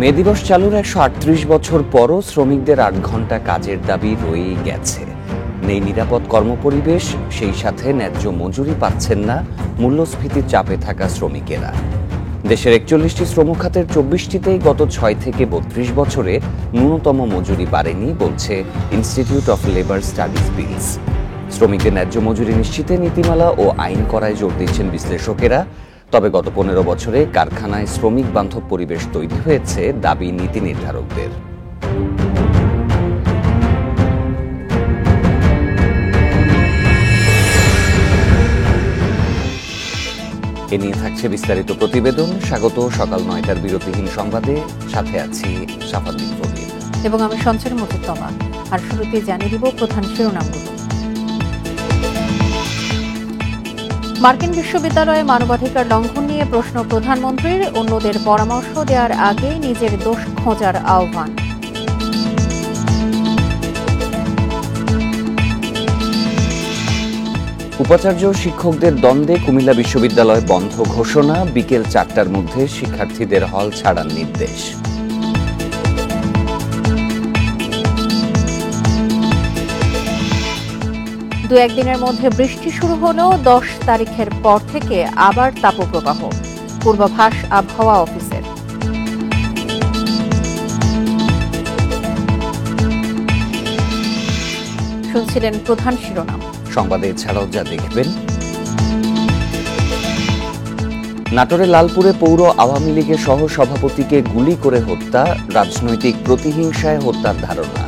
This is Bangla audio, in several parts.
মে দিবস চালুর ১৩৮ বছর পরও শ্রমিকদের ৮ ঘন্টা কাজের দাবি রয়েই গেছে। নেই নিরাপদ কর্মপরিবেশ, সেই সাথে ন্যায্য মজুরি পাচ্ছেন না মূল্যস্ফীতির চাপে থাকা শ্রমিকেরা। দেশের ৪১টি শ্রমখাতের ২৪টিতেই গত ৬ থেকে ৩২ বছরে ন্যূনতম মজুরি বাড়েনি বলছে ইনস্টিটিউট অফ লেবার স্টাডিজ বিলস। শ্রমিকদের ন্যায্য মজুরি নিশ্চিতে নীতিমালা ও আইন করায় জোর দিচ্ছেন বিশ্লেষকেরা। তবে গত ১৫ বছরে কারখানায় শ্রমিক বান্ধব পরিবেশ তৈরি হয়েছে দাবি নীতি নির্ধারকদের। এ নিয়ে থাকছে বিস্তারিত প্রতিবেদন। স্বাগত সকাল ৯টার বিরতিহীন সংবাদে, সাথে আছি সাফাদ্দিন ফরিদ এবং আমি সঞ্চার মতুত্তমা। আর শুরুতে জানিয়ে দিব প্রধান শিরোনামগুলো। মার্কিন বিশ্ববিদ্যালয়ে মানবাধিকার লঙ্ঘন নিয়ে প্রশ্ন প্রধানমন্ত্রীর, অন্যদের পরামর্শ দেওয়ার আগে নিজের দোষ খোঁজার আহ্বান। উপাচার্য শিক্ষকদের দ্বন্দ্বে কুমিল্লা বিশ্ববিদ্যালয় বন্ধ ঘোষণা, বিকেল ৪টার মধ্যে শিক্ষার্থীদের হল ছাড়ার নির্দেশ। দু একদিনের মধ্যে বৃষ্টি শুরু হলেও ১০ তারিখের পর থেকে আবার তাপপ্রবাহ, পূর্বাভাস আবহাওয়া অফিসের। শুনছিলেন প্রধান শিরোনাম। সংবাদে এছাড়াও যা দেখবেন: নাটোরের লালপুরে পৌর আওয়ামী লীগের সহ সভাপতিকে গুলি করে হত্যা, রাজনৈতিক প্রতিহিংসায় হত্যার ধারণা।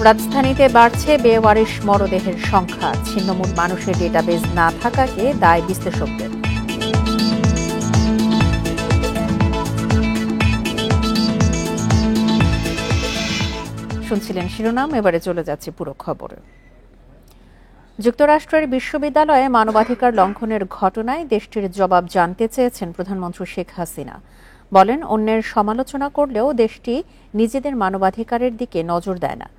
রাজধানীতে বাড়ছে বেওয়ারিশ মরদেহের সংখ্যা, ছিন্নমূল মানুষের ডেটাবেজ না থাকাকে দায় বিশ্লেষকদের। শুনছিলেন শিরোনাম, এবারে চলে যাচ্ছে পুরো খবরে। যুক্তরাষ্ট্রের বিশ্ববিদ্যালয়ে মানবাধিকার লঙ্ঘনের ঘটনায় দেশটির জবাব জানতে চেয়েছেন প্রধানমন্ত্রী শেখ হাসিনা। বলেন, অন্যের সমালোচনা করলেও দেশটি নিজেদের মানবাধিকারের দিকে নজর দেয় না।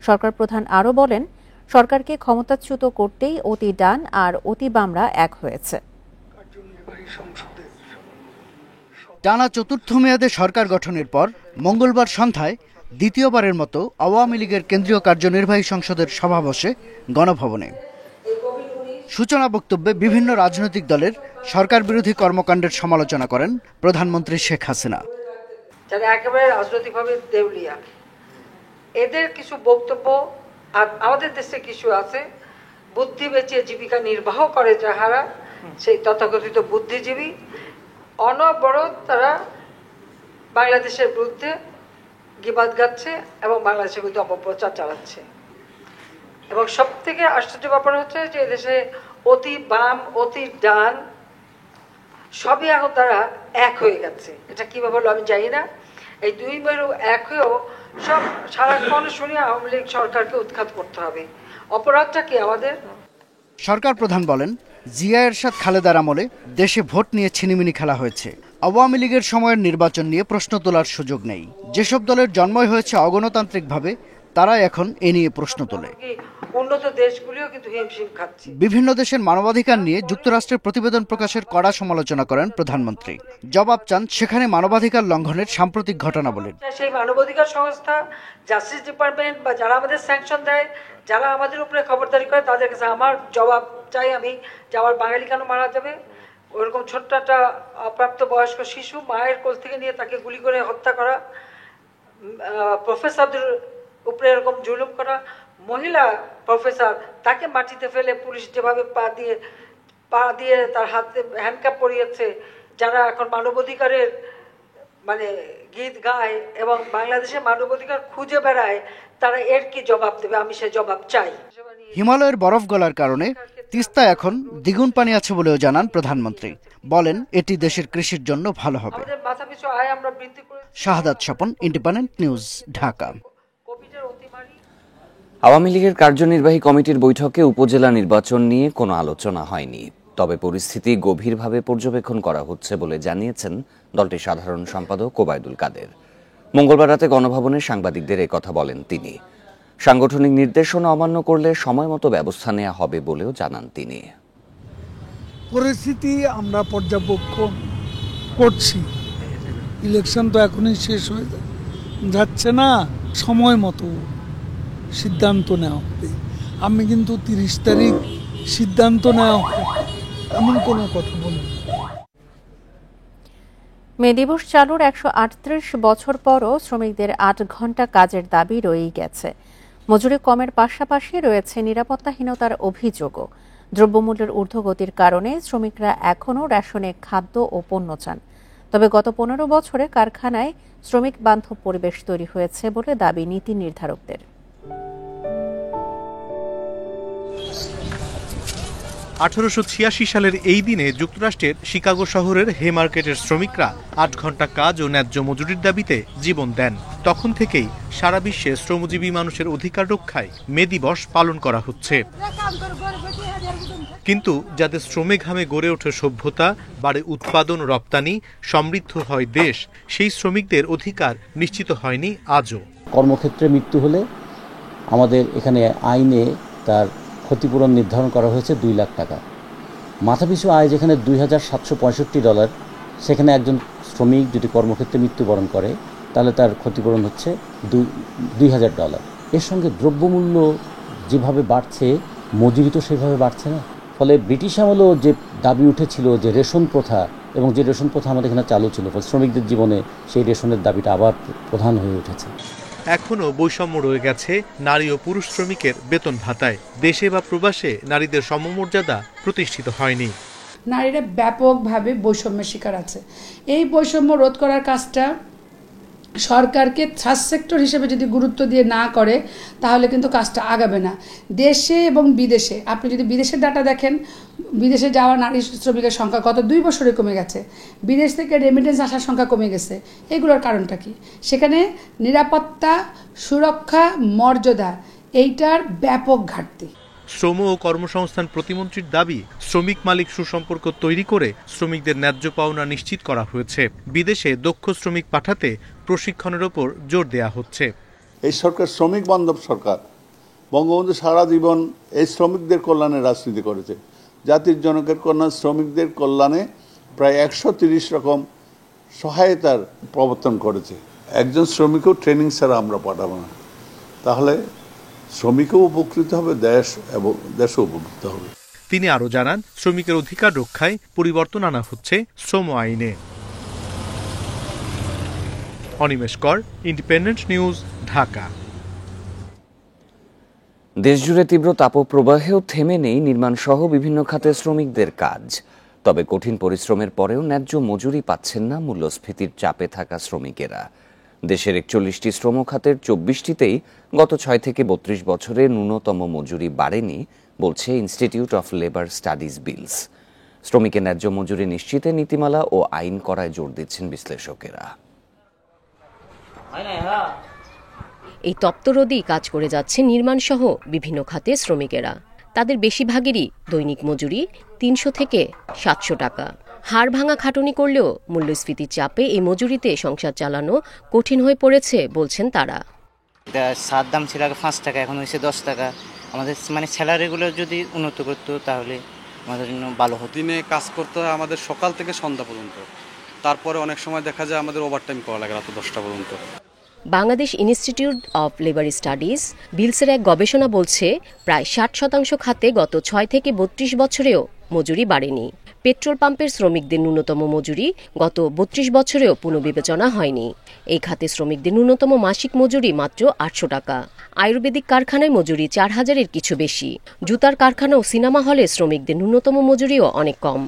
সরকার প্রধান আরও বলেন, সরকারকে ক্ষমতাচ্যুত করতেই অতি ডান আর অতি বামরা এক হয়েছে। টানা চতুর্থ মেয়াদে সরকার গঠনের পর মঙ্গলবার সন্ধ্যায় দ্বিতীয়বারের মতো আওয়ামী লীগের কেন্দ্রীয় কার্যনির্বাহী সংসদের সভা বসে গণভবনে। সূচনা বক্তব্যে বিভিন্ন রাজনৈতিক দলের সরকার বিরোধী কর্মকাণ্ডের সমালোচনা করেন প্রধানমন্ত্রী শেখ হাসিনা। যারা একেবারে রাজনৈতিকভাবে দেউলিয়া, এদের কিছু বক্তব্য, আর আমাদের দেশে কিছু আছে বুদ্ধি বেচিয়ে জীবিকা নির্বাহ করে যাহারা, সেই তথাকথিত বুদ্ধিজীবী, অনবরত তারা বাংলাদেশের বিরুদ্ধে গিবাদ গাচ্ছে এবং বাংলাদেশের বিরুদ্ধে অপপ্রচার চালাচ্ছে। এবং সব থেকে আশ্চর্য ব্যাপার হচ্ছে যে এদেশে অতি বাম অতি ডান সবই এখন তারা এক হয়ে গেছে। এটা কিভাবে হলো আমি জানি না। এই দুই মেরু এক হয়েও সব সারাক্ষণ শুনি আওয়ামী লীগ সরকারকে উৎখাত করতে হবে। অপরাধটা কি আমাদের? সরকার প্রধান বলেন, জিয়া এরশাদ খালেদার আমলে দেশে ভোট নিয়ে ছিনিমিনি খেলা হয়েছে। আওয়ামী লীগের সময়ের নির্বাচন নিয়ে প্রশ্ন তোলার সুযোগ নেই। যেসব দলের জন্মই হয়েছে অগণতান্ত্রিকভাবে, তারা এখন এ নিয়ে প্রশ্ন তোলে। উন্নত দেশগুলিও কিন্তু হিমশিম খাচ্ছে। বিভিন্ন দেশের মানবাধিকার নিয়ে যুক্তরাষ্ট্রের প্রতিবেদন প্রকাশের কড়া সমালোচনা করেন প্রধানমন্ত্রী। জবাব চান সেখানে মানবাধিকার লঙ্ঘনের সাম্প্রতিক ঘটনা বলেন। সেই মানবাধিকার সংস্থা, জাস্টিস ডিপার্টমেন্ট বা যারা আমাদের স্যাংশন দেয়, যারা আমাদের উপরে খবরদারি করে, তাদের কাছে আমার জবাব চাই আমি, যে আমার বাঙালি কেন মারা যাবে? ওরকম ছোট্ট একটা অপ্রাপ্ত বয়স্ক শিশু মায়ের কোল থেকে নিয়ে তাকে গুলি করে হত্যা করা, প্রফেসরদের উপরে এরকম জুলুম করা, মহিলা প্রফেসর তাকে মাটিতে ফেলে পুলিশ যেভাবে পা দিয়ে তার হাতে হ্যান্ডকাপ পরিয়েছে, যারা এখন মানবাধিকারের মানে গীত গায় এবং বাংলাদেশে মানবাধিকার খুঁজে বেড়ায়, তারা এর কি জবাব দেবে? আমি সে জবাব চাই। হিমালয়ের বরফ গলার কারণে তিস্তা এখন দ্বিগুণ পানি আছে বলেও জানান প্রধানমন্ত্রী। বলেন, এটি দেশের কৃষির জন্য ভালো হবে। শাহাদাত স্বপন, ইন্ডিপেন্ডেন্ট নিউজ, ঢাকা। আওয়ামী লীগের কার্যনির্বাহী কমিটির বৈঠকে উপজেলা নির্বাচন নিয়ে কোনো আলোচনা হয়নি। তবে পরিস্থিতি গভীরভাবে পর্যবেক্ষণ করা হচ্ছে বলে জানিয়েছেন দলটির সাধারণ সম্পাদক ওবায়দুল কাদের। মঙ্গলবার রাতে গণভবনে সাংবাদিকদের একথা বলেন তিনি। সাংগঠনিক নির্দেশনা অমান্য করলে সময়মতো ব্যবস্থা নেওয়া হবে বলেও জানান তিনি। পরিস্থিতি আমরা পর্যবেক্ষণ করছি। ইলেকশন তো এখনই শেষ হয়ে যাচ্ছে না, সময় মতো সিদ্ধান্ত নেওয়া হবে। আমি কিন্তু 30 তারিখ সিদ্ধান্ত নেওয়া হবে এমন কোনো কথা বলিনি। মে দিবস চালুর 138 বছর পরও শ্রমিকদের 8 ঘন্টা কাজের দাবি রয়েই গেছে। মজুরি কমের পাশাপাশি রয়েছে নিরাপত্তাহীনতার অভিযোগও। দ্রব্যমূল্যের ঊর্ধ্বগতির কারণে শ্রমিকরা এখনও রেশনে খাদ্য ও পণ্য চান। তবে গত 15 বছরে কারখানায় শ্রমিক বান্ধব পরিবেশ তৈরি হয়েছে বলে দাবি নীতি নির্ধারকদের। 1886 সালের এই দিনে যুক্তরাষ্ট্রের শিকাগো শহরের হে মার্কেটের শ্রমিকরা 8 ঘন্টা কাজ ও ন্যায্য মজুরির দাবিতে জীবন দেন। তখন থেকেই সারা বিশ্বে শ্রমজীবী মানুষের অধিকার রক্ষায় মে দিবস পালন করা হচ্ছে। কিন্তু যাদের শ্রমে ঘামে গড়ে ওঠে সভ্যতা, বাড়ে উৎপাদন রপ্তানি, সমৃদ্ধ হয় দেশ, সেই শ্রমিকদের অধিকার নিশ্চিত হয়নি আজও। কর্মক্ষেত্রে মৃত্যু হলে আমাদের এখানে আইনে তার ক্ষতিপূরণ নির্ধারণ করা হয়েছে 2 লাখ টাকা। মাথাপিছু আয় যেখানে $2,765, সেখানে একজন শ্রমিক যদি কর্মক্ষেত্রে মৃত্যুবরণ করে তাহলে তার ক্ষতিপূরণ হচ্ছে $2,000। এর সঙ্গে দ্রব্যমূল্য যেভাবে বাড়ছে, মজুরি তো সেভাবে বাড়ছে না। ফলে ব্রিটিশ আমলেও যে দাবি উঠেছিল যে রেশন প্রথা, এবং যে রেশন প্রথা আমাদের এখানে চালু ছিল, ফলে শ্রমিকদের জীবনে সেই রেশনের দাবিটা আবার প্রধান হয়ে উঠেছে। এখনও বৈষম্য রয়ে গেছে নারী ও পুরুষ শ্রমিকের বেতন ভাতায়। দেশে বা প্রবাসে নারীদের সমমর্যাদা প্রতিষ্ঠিত হয়নি। নারীরা ব্যাপকভাবে বৈষম্যের শিকার আছে। এই বৈষম্য রোধ করার কাজটা সরকারকে থার্ড সেক্টর হিসেবে যদি গুরুত্ব দিয়ে না করে তাহলে কিন্তু কাজটা আগাবে না। দেশে এবং বিদেশে, আপনি যদি বিদেশের ডাটা দেখেন, বিদেশে যাওয়া নারী শ্রমিকের সংখ্যা গত 2 বছরে কমে গেছে। বিদেশ থেকে রেমিটেন্স আসার সংখ্যা কমে গেছে। এগুলোর কারণটা কি? সেখানে নিরাপত্তা, সুরক্ষা, মর্যাদা এইটার ব্যাপক ঘাটতি। শ্রম ও কর্মসংস্থান প্রতিমন্ত্রীর দাবি, শ্রমিক মালিক সুসম্পর্ক তৈরি করে শ্রমিকদের ন্যায্য পাওনা নিশ্চিত করা হয়েছে। বিদেশে দক্ষ শ্রমিক পাঠাতে প্রশিক্ষণের ওপর জোর দেয়া হচ্ছে। এই সরকার শ্রমিক বান্ধব সরকার। বঙ্গবন্ধু সারা জীবন এই শ্রমিকদের কল্যাণে রাজনীতি করেছে। জাতির জনকের কন্যা শ্রমিকদের কল্যাণে প্রায় 130 রকম সহায়তার প্রবর্তন করেছে। একজন শ্রমিকও ট্রেনিং ছাড়া আমরা পাঠাবো না। তাহলে শ্রমিকও উপকৃত হবে, দেশ এবং দেশও উপকৃত হবে। তিনি আরও জানান, শ্রমিকের অধিকার রক্ষায় পরিবর্তন আনা হচ্ছে শ্রম আইনে। অনিমেষ কর, ইন্ডিপেন্ডেন্ট নিউজ, ঢাকা। দেশজুড়ে তীব্র তাপপ্রবাহেও থেমে নেই নির্মাণসহ বিভিন্ন খাতে শ্রমিকদের কাজ। তবে কঠিন পরিশ্রমের পরেও ন্যায্য মজুরি পাচ্ছেন না মূল্যস্ফীতির চাপে থাকা শ্রমিকেরা। দেশের 41টি শ্রম খাতের 24টিতেই গত 6 থেকে 32 বছরে ন্যূনতম মজুরি বাড়েনি বলছে ইনস্টিটিউট অফ লেবার স্টাডিজ বিলস। শ্রমিকের ন্যায্য মজুরি নিশ্চিতে নীতিমালা ও আইন করায় জোর দিচ্ছেন বিশ্লেষকেরা। এই তপ্তরোদেই কাজ করে যাচ্ছে নির্মাণসহ বিভিন্ন খাতে শ্রমিকেরা। তাদের বেশিরভাগেরই দৈনিক মজুরি 300 থেকে 700 টাকা। হাড় ভাঙা খাটুনি করলেও মূল্যস্ফীতির চাপে এই মজুরিতে সংসার চালানো কঠিন হয়ে পড়েছে বলছেন তারা। সার দাম ছিল আগে 5 টাকা, এখন হয়েছে 10 টাকা। আমাদের স্যালারিগুলো যদি উন্নত করতো তাহলে আমাদের জন্য ভালো হতো। দিনে কাজ করতে হয় আমাদের সকাল থেকে সন্ধ্যা পর্যন্ত, তারপরে অনেক সময় দেখা যায় আমাদের ওভারটাইম করা লাগে রাত 10টা পর্যন্ত। Bangladesh institute of labour studies বিলসের এক গবেষণা বলছে, প্রায় 60% খাতে গত 6 থেকে 32 বছরেও মজুরি বাড়েনি। পেট্রোল পাম্পের শ্রমিকদের ন্যূনতম মজুরি গত 32 বছরেও পুনর্বিবেচনা হয়নি। এই খাতে শ্রমিকদের ন্যূনতম মাসিক মজুরি মাত্র 800 টাকা। আয়ুর্বেদিক কারখানায় মজুরি 4000-এর কিছু বেশি। জুতার কারখানা ও সিনেমা হলে শ্রমিকদের ন্যূনতম মজুরিও অনেক কম।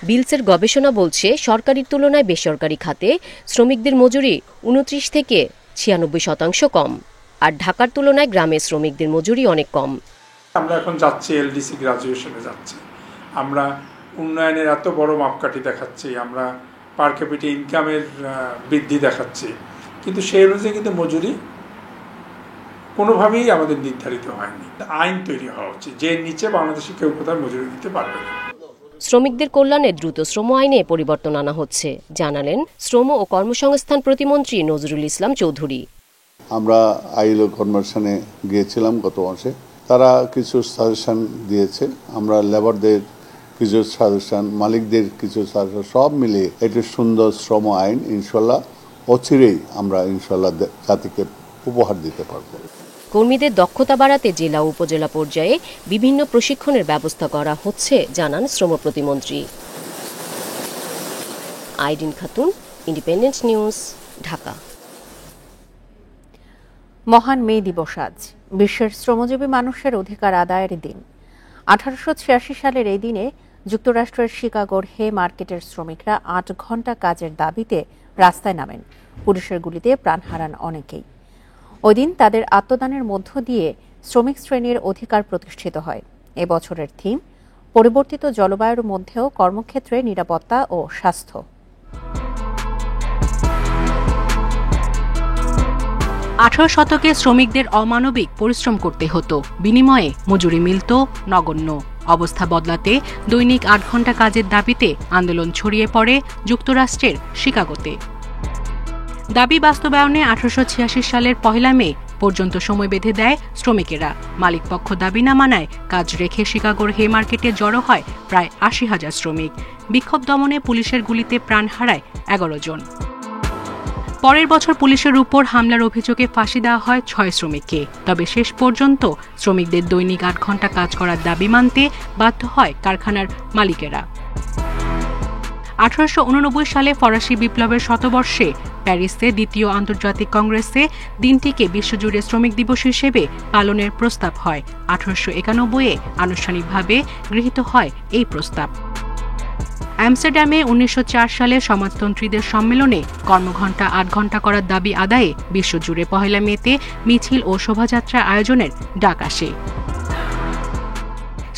বিলসের গবেষণা বলছে, সরকারির তুলনায় বেসরকারি খাতে শ্রমিকদের মজুরি 29 থেকে 96% কম। আর ঢাকার তুলনায় গ্রামের শ্রমিকদের মজুরি অনেক কম। আমরা এখন যাচ্ছি এলডিসি গ্রাজুয়েশনে যাচ্ছি, আমরা উন্নয়নের এত বড় মাপকাঠি দেখাচ্ছি, আমরা পার ক্যাপিটা ইনকামের বৃদ্ধি দেখাচ্ছি, কিন্তু সেই অনুযায়ী কিন্তু মজুরি কোনোভাবেই আমাদের নির্ধারিত হয়নি। আইন তৈরি হওয়া উচিত যে নিচে বাংলাদেশে কেউ কোথাও মজুরি দিতে পারবে না। শ্রমিকদের কল্যাণে দ্রুত শ্রম আইনে পরিবর্তন আনা হচ্ছে, জানালেন শ্রম ও কর্মসংস্থান প্রতিমন্ত্রী নজরুল ইসলাম চৌধুরী। আমরা আইএলও কনভেনশনে গিয়েছিলাম গত মাসে, তারা কিছু সাজেশন দিয়েছে, আমরা লেবারদের কিছু সাজেশন, মালিকদের কিছু সাজেশন, সব মিলিয়ে একটি সুন্দর শ্রম আইন ইনশাল্লাহ অচিরেই আমরা ইনশাল্লাহ জাতিকে উপহার দিতে পারবো। কর্মীদের দক্ষতা বাড়াতে জেলা ও উপজেলা পর্যায়ে বিভিন্ন প্রশিক্ষণের ব্যবস্থা করা হচ্ছে জানান শ্রম প্রতিমন্ত্রী। Irin Khatun, Independent news, Dhaka. মহান মে দিবস আজ বিশ্বের শ্রমজীবী মানুষের অধিকার আদায়ের দিন। 1886 সালের এই দিনে যুক্তরাষ্ট্রের শিকাগোর হে মার্কেটের শ্রমিকরা 8 ঘণ্টা কাজের দাবিতে রাস্তায় নামেন। পুলিশের গুলিতে প্রাণ হারান অনেকেই। ওই দিন তাদের আত্মদানের মধ্য দিয়ে শ্রমিক শ্রেণীর অধিকার প্রতিষ্ঠিত হয়। এবছরের থিম পরিবর্তিত জলবায়ুর মধ্যেও কর্মক্ষেত্রে নিরাপত্তা ও স্বাস্থ্য। 18 শতকে শ্রমিকদের অমানবিক পরিশ্রম করতে হতো, বিনিময়ে মজুরি মিলত নগণ্য। অবস্থা বদলাতে দৈনিক 8 ঘণ্টা কাজের দাবিতে আন্দোলন ছড়িয়ে পড়ে যুক্তরাষ্ট্রের শিকাগোতে। দাবি বাস্তবায়নে 1886 সালের 1 মে পর্যন্ত সময় বেঁধে দেয় শ্রমিকেরা। মালিকপক্ষ দাবি না মানায় কাজ রেখে শিকাগোর হে মার্কেটে জড়ো হয় প্রায় 80,000 শ্রমিক। বিক্ষোভ দমনে পুলিশের গুলিতে প্রাণ হারায় 11 জন। পরের বছর পুলিশের উপর হামলার অভিযোগে ফাঁসি দেওয়া হয় 6 শ্রমিককে। তবে শেষ পর্যন্ত শ্রমিকদের দৈনিক 8 ঘণ্টা কাজ করার দাবি মানতে বাধ্য হয় কারখানার মালিকেরা। 1889 সালে ফরাসি বিপ্লবের শতবর্ষে প্যারিসে দ্বিতীয় আন্তর্জাতিক কংগ্রেসে দিনটিকে বিশ্বজুড়ে শ্রমিক দিবস হিসেবে পালনের প্রস্তাব হয়। 1891-এ আনুষ্ঠানিকভাবে গৃহীত হয় এই প্রস্তাব। আমস্টারডামে 1904 সালে সমাজতন্ত্রীদের সম্মেলনে কর্মঘণ্টা 8 ঘণ্টা করার দাবি আদায়ে বিশ্বজুড়ে 1 মেতে মিছিল ও শোভাযাত্রা আয়োজনের ডাক আসে।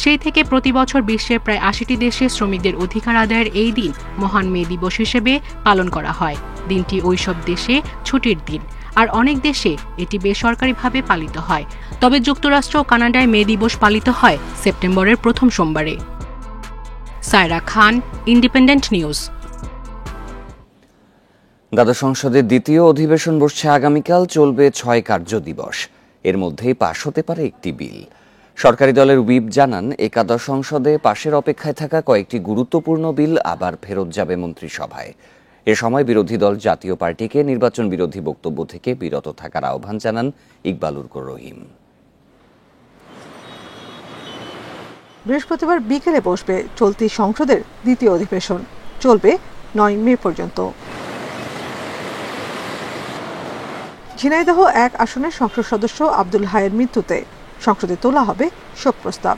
সেই থেকে প্রতি বছর বিশ্বের প্রায় 80টি দেশে শ্রমিকদের অধিকার আদায়ের এই দিন মহান মে দিবস হিসেবে পালন করা হয়। দিনটি ওইসব দেশে ছুটির দিন, আর অনেক দেশে এটি বেসরকারিভাবে পালিত হয়। তবে যুক্তরাষ্ট্র ও কানাডায় মে দিবস পালিত হয় সেপ্টেম্বরের প্রথম সোমবারে। সায়রা খান, ইন্ডিপেন্ডেন্ট নিউজ। দ্বাদশ সংসদের দ্বিতীয় অধিবেশন বসছে আগামীকাল, চলবে 6 কার্য দিবস। এর মধ্যেই পাশ হতে পারে একটি বিল। সরকারি দলের হুইপ জানান, একাদশ সংসদে পাশের অপেক্ষায় থাকা কয়েকটি গুরুত্বপূর্ণ বিল আবার ফেরত যাবে মন্ত্রিসভায়। এ সময় বিরোধী দল জাতীয় পার্টিকে নির্বাচন বিরোধী বক্তব্য থেকে বিরত থাকার আহ্বান জানান ইকবালুর রহিম। বৃহস্পতিবার বিকেলে বসবে চলতি সংসদের দ্বিতীয় অধিবেশন, চলবে 9 মে পর্যন্ত। ঝিনাইদহ 1 আসনের সংসদ সদস্য আব্দুল হায়ের মৃত্যুতে সংসদে তোলা হবে শোক প্রস্তাব।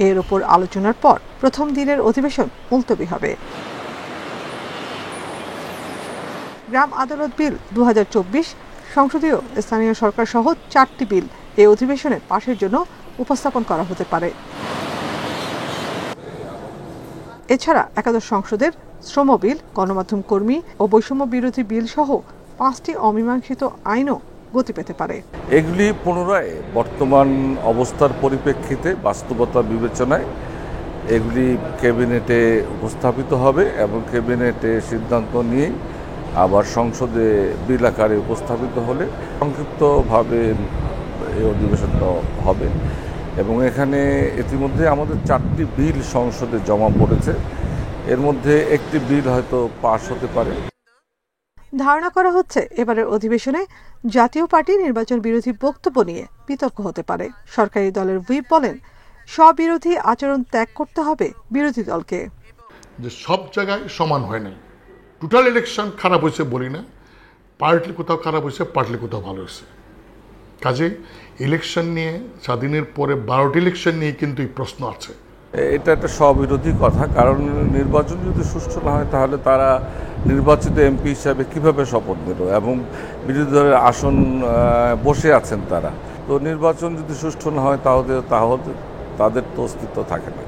এর উপর আলোচনার পর প্রথম দিনের অধিবেশন মুলতবি হবে। গ্রাম আদালত বিল 2024, সংসদীয় স্থানীয় সরকার সহ 4টি বিল এই অধিবেশনে পাশের জন্য উপস্থাপন করা হতে পারে। এছাড়া একাদশ সংসদের শ্রম বিল, গণমাধ্যম কর্মী ও বৈষম্য বিরোধী বিল সহ 5টি অমীমাংসিত আইনও গতি পেতে পারে। এগুলি পুনরায় বর্তমান অবস্থার পরিপ্রেক্ষিতে বাস্তবতা বিবেচনায় এগুলি ক্যাবিনেটে উপস্থাপিত হবে এবং ক্যাবিনেটে সিদ্ধান্ত নিয়ে আবার সংসদে বিল আকারে উপস্থাপিত হলে সংক্ষিপ্তভাবে এই অধিবেশনটা হবে। এবং এখানে ইতিমধ্যে আমাদের 4টি বিল সংসদে জমা পড়েছে, এর মধ্যে একটি বিল হয়তো পাশ হতে পারে। ধারণা করা হচ্ছে এবারের অধিবেশনে জাতীয় পার্টি নির্বাচন বিরোধী বক্তব্য নিয়ে বিতর্ক হতে পারে। সরকারি দলের হুইপ বলেন, স্ববিরোধী আচরণ ত্যাগ করতে হবে বিরোধী দলকে। যে সব জায়গায় সমান হয় নাই, টোটাল ইলেকশন খারাপ হয়েছে বলি না, পার্টলি কোথাও খারাপ হয়েছে, পার্টলি কোথাও ভালো হয়েছে। কাজে ইলেকশন নিয়ে স্বাধীনের পরে 12টি ইলেকশন নিয়ে কিন্তু এই প্রশ্ন আছে। এটা একটা স্ববিরোধী কথা, কারণ নির্বাচন যদি সুষ্ঠু না হয় তাহলে তারা নির্বাচিত এমপি হিসাবে কিভাবে শপথ নিল এবং বিরোধী দলের আসন বসে আছেন তারা। তো নির্বাচন যদি সুষ্ঠু না হয় তাহলে তাদের তো অস্তিত্ব থাকে না।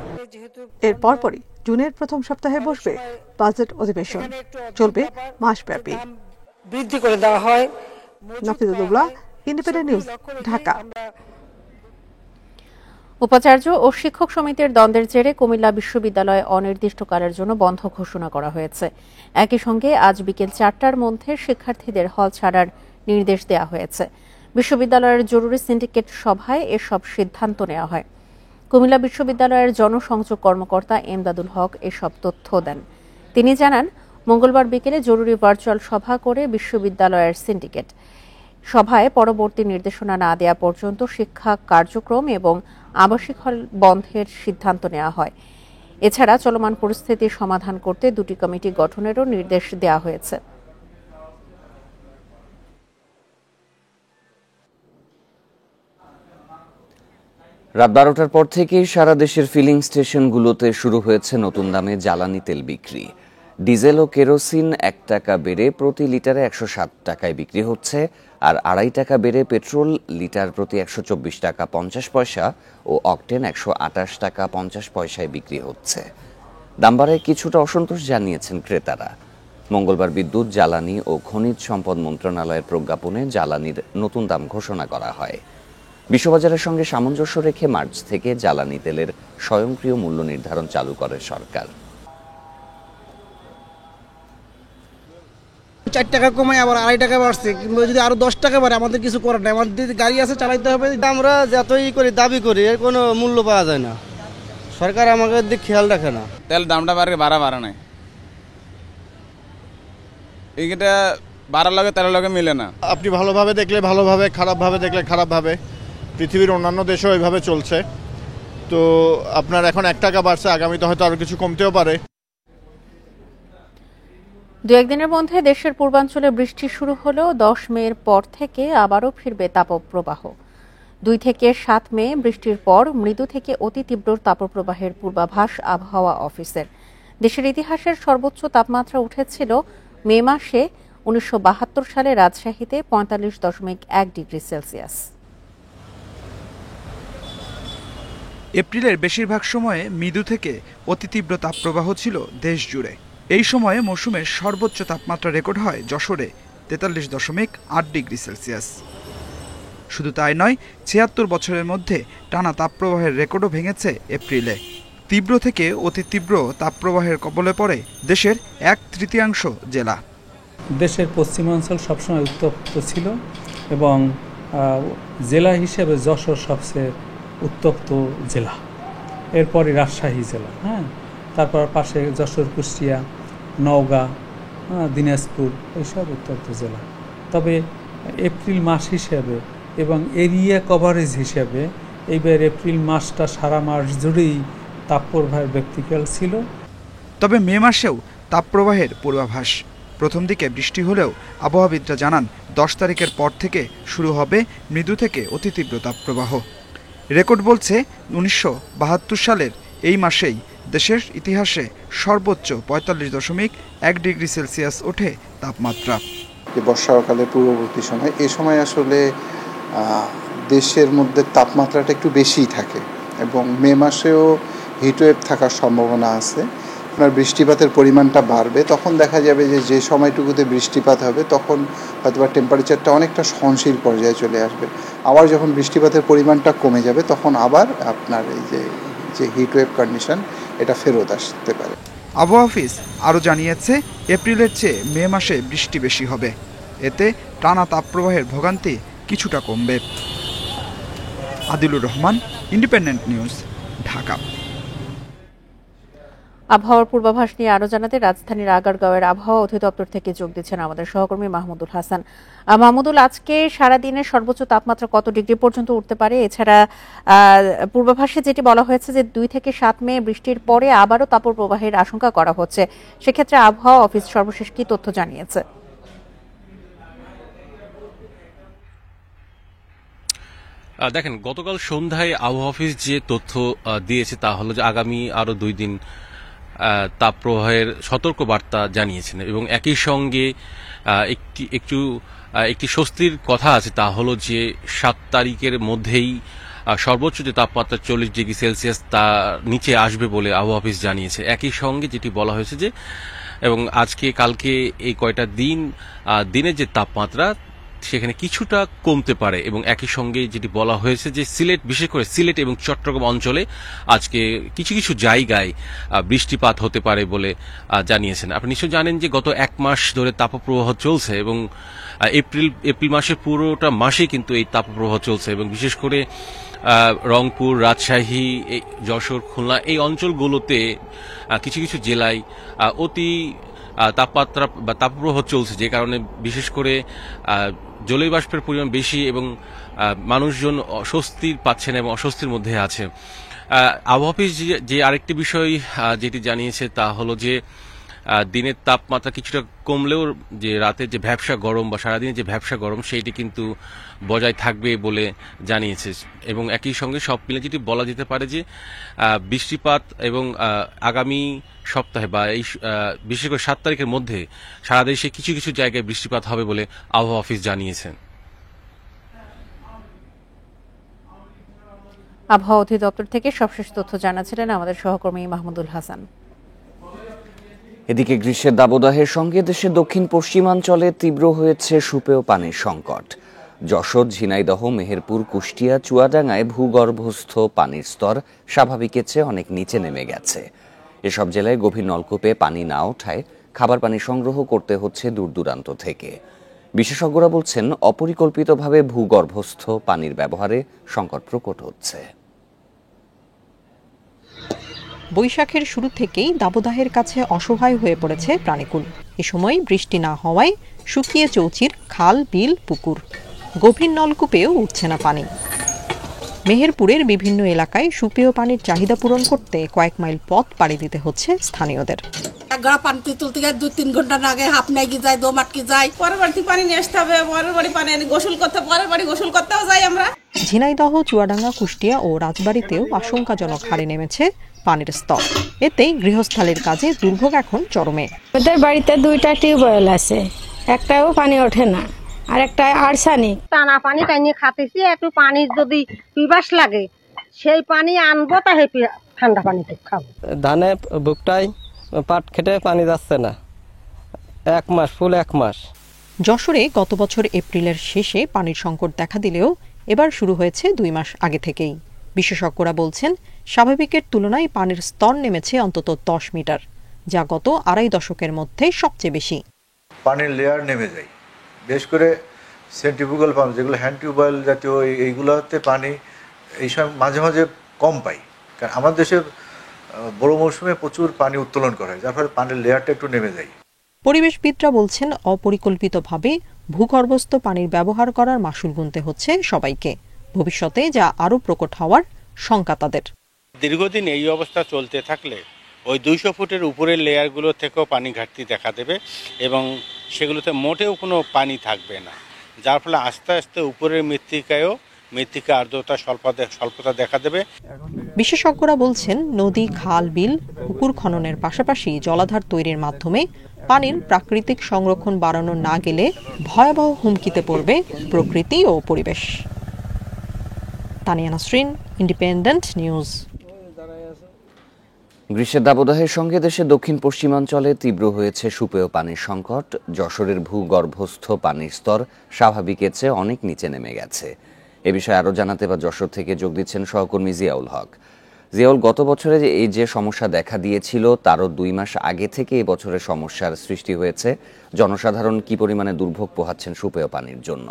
এর পরপরই জুনের প্রথম সপ্তাহে বসবে বাজেট অধিবেশন, চলবে মাসব্যাপী। বৃদ্ধি করে দেওয়া হয়। নাফিদুল্লাহ, ইন্ডিপেন্ডেন্ট নিউজ, ঢাকা। উপাচার্য ও শিক্ষক সমিতির দ্বন্দ্বের জেরে কুমিল্লা বিশ্ববিদ্যালয় অনির্দিষ্টকালের জন্য বন্ধ ঘোষণা করা হয়েছে। একই সঙ্গে আজ বিকেল 4টার মধ্যে শিক্ষার্থীদের হল ছাড়ার নির্দেশ দেওয়া হয়েছে। বিশ্ববিদ্যালয়ের জরুরি সিন্ডিকেট সভায় এসব সিদ্ধান্ত নেওয়া হয়। কুমিল্লা বিশ্ববিদ্যালয়ের জনসংযোগ কর্মকর্তা এমদাদুল হক এসব তথ্য দেন। তিনি জানান, মঙ্গলবার বিকেলে জরুরি ভার্চুয়াল সভা করে বিশ্ববিদ্যালয়ের সিন্ডিকেট সভায় পরবর্তী নির্দেশনা না দেওয়া পর্যন্ত শিক্ষা কার্যক্রম এবং আবাসিক হল বন্ধের সিদ্ধান্ত নেওয়া হয়। এছাড়া চলমান পরিস্থিতির সমাধান করতে দুটি কমিটি গঠনেরও নির্দেশ দেওয়া হয়েছে। রাত 12টার পর থেকেই সারা দেশের ফিলিং স্টেশনগুলোতে শুরু হয়েছে নতুন দামে জ্বালানি তেল বিক্রি। ডিজেল ও কেরোসিন 1 টাকা বেড়ে প্রতি লিটারে 107 টাকায় বিক্রি হচ্ছে, আর 2.5 টাকা বেড়ে পেট্রোল লিটার প্রতি 124 টাকা 50 পয়সা ও অকটেন 128 টাকা 50 পয়সায় বিক্রি হচ্ছে। দাম বাড়ায় কিছুটা অসন্তোষ জানিয়েছেন ক্রেতারা। মঙ্গলবার বিদ্যুৎ, জ্বালানি ও খনিজ সম্পদ মন্ত্রণালয়ের প্রজ্ঞাপনে জ্বালানির নতুন দাম ঘোষণা করা হয়। বিশ্ববাজারের সঙ্গে সামঞ্জস্য রেখে মার্চ থেকে জ্বালানি তেলের স্বয়ংক্রিয় মূল্য নির্ধারণ চালু করে সরকার। 4 টাকা কমায় আবার 2.5 টাকা বাড়ছে, কিংবা যদি আরো 10 টাকা বাড়ে আমাদের কিছু করার নাই। আমাদের গাড়ি আছে, চালাইতে হবে। আমরা যতই করি দাবি করি, এর কোনো মূল্য পাওয়া যায় না। সরকার আমাদের দিক খেয়াল রাখে না। তেল দামটা বাড়া নাই, এইটা বাড়ার লগে তেলের লগে মিলে না। আপনি ভালোভাবে দেখলে ভালোভাবে, খারাপভাবে দেখলে খারাপভাবে। পৃথিবীর অন্যান্য দেশেও এইভাবে চলছে। তো আপনার এখন 1 টাকা বাড়ছে, আগামীতে হয়তো আরো কিছু কমতেও পারে। 2-1 দিনের মধ্যে দেশের পূর্বাঞ্চলে বৃষ্টি শুরু হলেও 10 মের পর থেকে আবারও ফিরবে তাপপ্রবাহ। 2 থেকে 7 মে বৃষ্টির পর মৃদু থেকে অতি তীব্র তাপপ্রবাহের পূর্বাভাস আবহাওয়া অফিসের। দেশের ইতিহাসের সর্বোচ্চ তাপমাত্রা উঠেছিল মে মাসে 1972 সালে রাজশাহীতে 45.1 ডিগ্রি সেলসিয়াস। এপ্রিলের বেশিরভাগ সময়ে মৃদু থেকে অতি তীব্র তাপপ্রবাহ ছিল দেশ জুড়ে। এই সময়ে মৌসুমের সর্বোচ্চ তাপমাত্রা রেকর্ড হয় যশোরে 43.8 ডিগ্রি সেলসিয়াস। শুধু তাই নয়, 76 বছরের মধ্যে টানা তাপপ্রবাহের রেকর্ডও ভেঙেছে এপ্রিলে। তীব্র থেকে অতি তীব্র তাপপ্রবাহের কবলে পড়ে দেশের 1/3 জেলা। দেশের পশ্চিমাঞ্চল সবসময় উত্তপ্ত ছিল এবং জেলা হিসেবে যশোর সবচেয়ে উত্তপ্ত জেলা, এরপরে রাজশাহী জেলা, তারপর পাশে যশোর, কুষ্টিয়া, নওগাঁ, দিনাজপুর, এইসব উত্তপ্ত জেলা। তবে এপ্রিল মাস হিসেবে এবং এরিয়া কভারেজ হিসেবে এইবার এপ্রিল মাসটা সারা মাস জুড়েই তাপপ্রবাহের ব্যক্তিকাল ছিল। তবে মে মাসেও তাপপ্রবাহের পূর্বাভাস। প্রথম দিকে বৃষ্টি হলেও আবহাওয়াবিদরা জানান 10 তারিখের পর থেকে শুরু হবে মৃদু থেকে অতি তীব্র তাপপ্রবাহ। রেকর্ড বলছে 1972 সালের এই মাসেই দেশের ইতিহাসে সর্বোচ্চ 45.1 ডিগ্রি সেলসিয়াস ওঠে তাপমাত্রা। বর্ষাকালের পূর্ববর্তী সময়, এই সময় আসলে দেশের মধ্যে তাপমাত্রাটা একটু বেশিই থাকে এবং মে মাসেও হিটওয়েভ থাকার সম্ভাবনা আছে। আপনার বৃষ্টিপাতের পরিমাণটা বাড়বে, তখন দেখা যাবে যে সময়টুকুতে বৃষ্টিপাত হবে তখন হয়তোবা টেম্পারেচারটা অনেকটা সহনশীল পর্যায়ে চলে আসবে। আবার যখন বৃষ্টিপাতের পরিমাণটা কমে যাবে তখন আবার আপনার এই যে হিটওয়েভ কন্ডিশন এটা ফেরত আসতে পারে। আবহাওয়া অফিস আরও জানিয়েছে, এপ্রিলের চেয়ে মে মাসে বৃষ্টি বেশি হবে। এতে টানা তাপপ্রবাহের ভোগান্তি কিছুটা কমবে। Adilur Rahman, independent news, Dhaka. আবহাওয়ার পূর্বাভাস নিয়ে আরো জানাতে রাজধানীর আগারগাঁওয়ের আবহাওয়া অধিদপ্তর থেকে যোগ দিচ্ছেন আমাদের সহকর্মী মাহমুদুল হাসান। মাহমুদুল, আজকে সারাদিনের সর্বোচ্চ তাপমাত্রা কত ডিগ্রি পর্যন্ত উঠতে পারে? এছাড়া পূর্বাভাসে যেটি বলা হয়েছে যে 2 থেকে 7 মে বৃষ্টির পরে আবারও তাপপ্রবাহের আশঙ্কা করা হচ্ছে, সেক্ষেত্রে আবহাওয়া অফিস সর্বশেষ কি তথ্য জানিয়েছে? দেখেন, গতকাল সন্ধ্যায় আবহাওয়া অফিস যে তথ্য দিয়েছে তা হলো যে আগামী আরো 2 দিন তাপপ্রবাহের সতর্ক বার্তা জানিয়েছেন এবং একই সঙ্গে একটি স্বস্তির কথা আছে, তা হলো যে 7 তারিখের মধ্যেই সর্বোচ্চ যে তাপমাত্রা 40 ডিগ্রি সেলসিয়াস তা নিচে আসবে বলে আবহাওয়া অফিস জানিয়েছে। একই সঙ্গে যেটি বলা হয়েছে যে এবং আজকে কালকে এই কয়টা দিনের যে তাপমাত্রা সেখানে কিছুটা কমতে পারে এবং একই সঙ্গে যেটি বলা হয়েছে যে সিলেট, বিশেষ করে সিলেট এবং চট্টগ্রাম অঞ্চলে আজকে কিছু কিছু জায়গায় বৃষ্টিপাত হতে পারে বলে জানিয়েছেন। আপনি নিশ্চয় জানেন যে গত 1 মাস ধরে তাপপ্রবাহ চলছে এবং এপ্রিল মাসের পুরোটা মাসে কিন্তু এই তাপপ্রবাহ চলছে এবং বিশেষ করে রংপুর, রাজশাহী, যশোর, খুলনা এই অঞ্চলগুলোতে কিছু কিছু জেলায় অতি তাপমাত্রা বা তাপপ্রবাহ চলছে, যে কারণে বিশেষ করে জলীয় বাষ্পের পরিমাণ বেশি এবং মানুষজন স্বস্তির পাচ্ছে না এবং অস্বস্তির মধ্যে আছে। আবহাওয়া অফিস যে আরেকটি বিষয় যেটি জানিয়েছে তা হলো যে দিনের তাপমাত্রা কিছুটা কমলেও যে রাতের যে ভ্যাপসা গরম বা সারাদিনের যে ভ্যাপসা গরম সেইটি কিন্তু বজায় থাকবে বলে জানিয়েছে এবং একই সঙ্গে সব মিলে যেটি বলা যেতে পারে যে বৃষ্টিপাত এবং আগামী সপ্তাহে বা এই বিশেষ করে 7 তারিখের মধ্যে সারা দেশে কিছু কিছু জায়গায় বৃষ্টিপাত হবে বলে আবহাওয়া অফিস জানিয়েছেন। আবহাওয়া অধিদপ্তর থেকে সবশেষ তথ্য জানাচ্ছিলেন আমাদের সহকর্মী মাহমুদুল হাসান। এদিকে গ্রীষ্মের দাবদাহের সঙ্গে দেশের দক্ষিণ পশ্চিমাঞ্চলে তীব্র হয়েছে সুপেয় পানির সংকট। যশোর, ঝিনাইদহ, মেহেরপুর, কুষ্টিয়া, চুয়াডাঙ্গায় ভূগর্ভস্থ পানির স্তর স্বাভাবিকের চেয়ে অনেক নিচে নেমে গেছে। এসব জেলায় গভীর নলকূপে পানি না ওঠায় খাবার পানি সংগ্রহ করতে হচ্ছে দূর দূরান্ত থেকে। বিশেষজ্ঞরা বলছেন, অপরিকল্পিতভাবে ভূগর্ভস্থ পানির ব্যবহারে সংকট প্রকট হচ্ছে। বৈশাখের শুরু থেকেই দাবদাহের কাছে অসহায় হয়ে পড়েছে প্রাণীকুল। এ সময় বৃষ্টি না হওয়ায় শুকিয়ে চৌচির খাল, বিল, পুকুর, গভীর নলকূপেও উঠছে না পানি। মেহেরপুরের বিভিন্ন এলাকায় সুপেয় পানির চাহিদা পূরণ করতে কয়েক মাইল পথ পাড়ি দিতে হচ্ছে স্থানীয়দের। গড়া পানি তুলতে গিয়ে 2-3 ঘন্টা আগে হাফ নাইকি যায়, দোমাটকি যায়, পরের বাড়ি পানি নিয়ে আসতে হবে, পরের বাড়ি পানি গোসল করতে, পরের বাড়ি গোসল করতেও যাই আমরা। ঝিনাইদহ, চুয়াডাঙ্গা, কুষ্টিয়া ও রাজবাড়ীতেও আশঙ্কাজনক হারে নেমেছে পানির স্তর। এতেই গৃহস্থালির কাজে দুর্ভোগ এখন চরমে। ওদের বাড়িতে 2টা টিউবওয়েল আছে, একটাও পানি ওঠে না, আর একটা আর্সানিক। টানা পানি টানি খাতেছি, একটু পানি যদি পিপাস লাগে সেই পানি আনবো, তাই ঠান্ডা পানিতে খাবো। ধানে বুকটাই পাট খেটে পানি যাচ্ছে না, 1 মাস, ফুল 1 মাস। যশোরে গত বছর এপ্রিলের শেষে পানির সংকট দেখা দিলেও এবার শুরু হয়েছে 2 মাস আগে থেকেই। বিশেষজ্ঞরা বলছেন, স্বাভাবিকের তুলনায় পানির স্তর নেমেছে অন্তত 10 মিটার, যা গত 2.5 দশকের মধ্যে সবচেয়ে বেশি। পানির লেয়ার নেমে যায়, বিশেষ করে সেন্ট্রিফুগাল পাম্প যেগুলো হ্যান্ড টিউবওয়েল জাতীয়, এইগুলোতে পানি এই সময় মাঝে মাঝে কম পাই, কারণ আমাদের দেশে বড় মৌসুমে প্রচুর পানি উত্তোলন করা হয়, যার ফলে পানির লেয়ারটা একটু নেমে যায়। পরিবেশবিদরা বলছেন, অপরিকল্পিতভাবে ভূগর্ভস্থ পানির ব্যবহার করার মাশুল গুনতে হচ্ছে সবাইকে। ভবিষ্যতে যা আরও প্রকট হওয়ার শঙ্কা তাদের। দীর্ঘদিন এই অবস্থা চলতে থাকলে ওই 200 ফুটের উপরের লেয়ারগুলো থেকেও পানি ঘাটতি দেখা দেবে এবং সেগুলোতে মোটেও কোনো পানি থাকবে না, যার ফলে আস্তে আস্তে উপরের মৃত্তিকা আর্দ্রতা স্বল্পতা দেখা দেবে। বিশেষজ্ঞরা বলছেন, নদী, খাল, বিল, পুকুর খননের পাশাপাশি জলাধার তৈরির মাধ্যমে পানির প্রাকৃতিক সংরক্ষণ বাড়ানো না গেলে ভয়াবহ হুমকিতে পড়বে প্রকৃতি ও পরিবেশ। Tania Nasrin, independent news. গ্রীষ্মের দাবদাহের সঙ্গে দেশের দক্ষিণ পশ্চিমাঞ্চলে তীব্র হয়েছে সুপেয় পানির সংকট। যশোরের ভূগর্ভস্থ পানির স্তর স্বাভাবিকের চেয়ে অনেক নিচে নেমে গেছে। এ বিষয়ে আরও জানাতে বা যশোর থেকে যোগ দিচ্ছেন সহকর্মী জিয়াউল হক। জিয়াউল, গত বছরে এই যে সমস্যা দেখা দিয়েছিল তারও 2 মাস আগে থেকে এই বছরের সমস্যার সৃষ্টি হয়েছে। জনসাধারণ কি পরিমাণে দুর্ভোগ পোহাচ্ছেন সুপেয় পানির জন্য?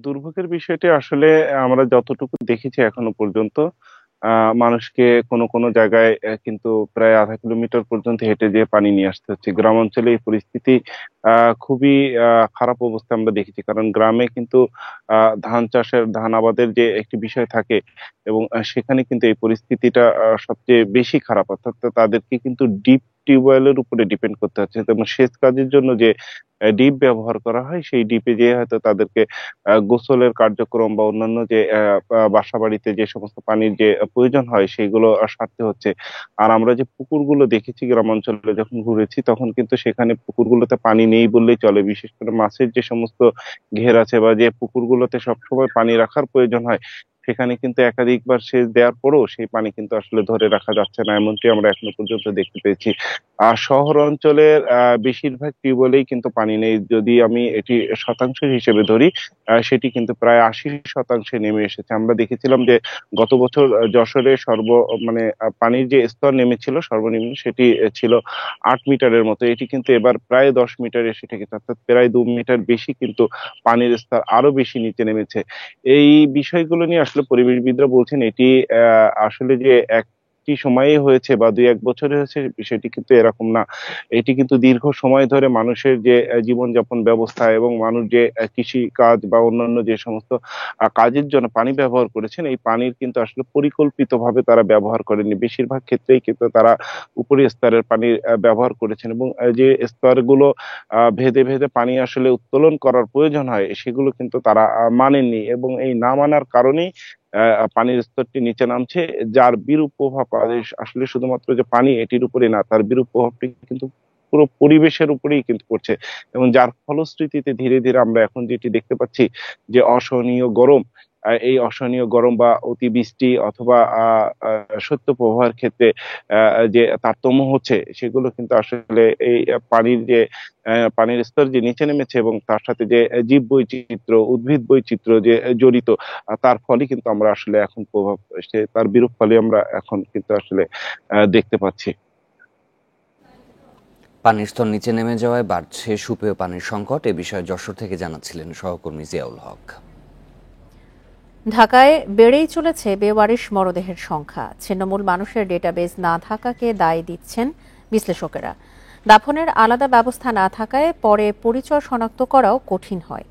দুর্ভোগের বিষয়টি আসলে আমরা যতটুকু দেখেছি এখনো পর্যন্ত, মানুষকে কোনো জায়গায় কিন্তু প্রায় 0.5 কিলোমিটার পর্যন্ত হেঁটে যেয়ে পানি নিয়ে আসতে হচ্ছে। গ্রামাঞ্চলে এই পরিস্থিতি খুবই খারাপ অবস্থা আমরা দেখেছি, কারণ গ্রামে কিন্তু ধান আবাদের যে একটি বিষয় থাকে এবং সেখানে কিন্তু এই পরিস্থিতিটা সবচেয়ে বেশি খারাপ, অর্থাৎ তাদেরকে কিন্তু ডিপ টিউবওয়েলের উপরে ডিপেন্ড করতে হচ্ছে। তেমন সেচ কাজের জন্য যে ডিপ ব্যবহার করা হয়, সেই ডিপে যেয়ে হয়তো তাদেরকে গোসলের কার্যক্রম বা অন্যান্য যে বাসা বাড়িতে যে সমস্ত পানির যে প্রয়োজন হয় সেইগুলো সারতে হচ্ছে। আর আমরা যে পুকুরগুলো দেখেছি গ্রামাঞ্চলে যখন ঘুরেছি, তখন কিন্তু সেখানে পুকুরগুলোতে পানি নেই বললেই চলে। বিশেষ করে মাছের যে সমস্ত ঘের আছে বা যে পুকুরগুলোতে সবসময় পানি রাখার প্রয়োজন হয়, সেখানে কিন্তু একাধিকবার সেচ দেওয়ার পরও সেই পানি কিন্তু আসলে ধরে রাখা যাচ্ছে না, এমনটি আমরা এখনো পর্যন্ত দেখতে পেয়েছি। আর শহর অঞ্চলের বেশিরভাগ টিউবওয়েলেই কিন্তু পানি নেই। যদি আমি এটি শতাংশ হিসেবে ধরি, সেটি কিন্তু প্রায় 80% নেমে এসেছে। আমরা দেখেছিলাম যে গত বছর যশোরে পানির যে স্তর নেমেছিল সর্বনিম্ন, সেটি ছিল 8 মিটারের মতো। এটি কিন্তু এবার প্রায় 10 মিটার এসে ঠেকেছে, অর্থাৎ প্রায় 2 মিটার বেশি কিন্তু পানির স্তর আরো বেশি নিচে নেমেছে। এই বিষয়গুলো নিয়ে আসলে পরিবেশবিদরা বলছেন এটি আসলে যে একটি সময়ে হয়েছে বা 2-1 বছরে হয়েছে বিষয়টি কিন্তু এরকম না। এটি কিন্তু দীর্ঘ সময় ধরে মানুষের যে জীবনযাপন ব্যবস্থা এবং মানুষ যে কৃষি কাজ বা অন্যান্য যে সমস্ত কাজের জন্য পানি ব্যবহার করেছেন, এই পানির কিন্তু আসলে পরিকল্পিতভাবে তারা ব্যবহার করেনি। বেশিরভাগ ক্ষেত্রেই কিন্তু তারা উপরি স্তরের পানির ব্যবহার করেছেন এবং যে স্তরগুলো ভেদে ভেদে পানি আসলে উত্তোলন করার প্রয়োজন হয় সেগুলো কিন্তু তারা মানেননি এবং এই না মানার কারণেই পানির স্তরটি নিচে নামছে, যার বিরূপ প্রভাব আসলে শুধুমাত্র যে পানি এটির উপরে না, তার বিরূপ প্রভাবটি কিন্তু পুরো পরিবেশের উপরেই কিন্তু পড়ছে এবং যার ফলশ্রুতিতে ধীরে ধীরে আমরা এখন যেটি দেখতে পাচ্ছি যে অসহনীয় গরম, এই অসহনীয় গরম বা অতিবৃষ্টি অথবা শৈত্যপ্রবাহের ক্ষেত্রে যে তারতম্য হচ্ছে, সেগুলো কিন্তু আসলে এই পানির স্তর যে নিচে নেমেছে এবং তার সাথে যে জীব বৈচিত্র্য, উদ্ভিদ বৈচিত্র্য যে জড়িত, তার ফলে কিন্তু আমরা আসলে এখন তার বিরূপ ফলে আমরা এখন কিন্তু আসলে দেখতে পাচ্ছি। পানির স্তর নিচে নেমে যাওয়ায় বাড়ছে সুপেয় পানির সংকট, এ বিষয়ে যশোর থেকে জানাচ্ছিলেন সহকর্মী জিয়াউল হক। ঢাকায় বেড়েই চলেছে বেওয়ারিশ মরদেহের সংখ্যা। ছিন্নমূল মানুষের ডেটাবেজ না থাকাকে দায় দিচ্ছেন বিশ্লেষকেরা। দাফনের আলাদা ব্যবস্থা না থাকায় পরে পরিচয় শনাক্ত করাও কঠিন হয়।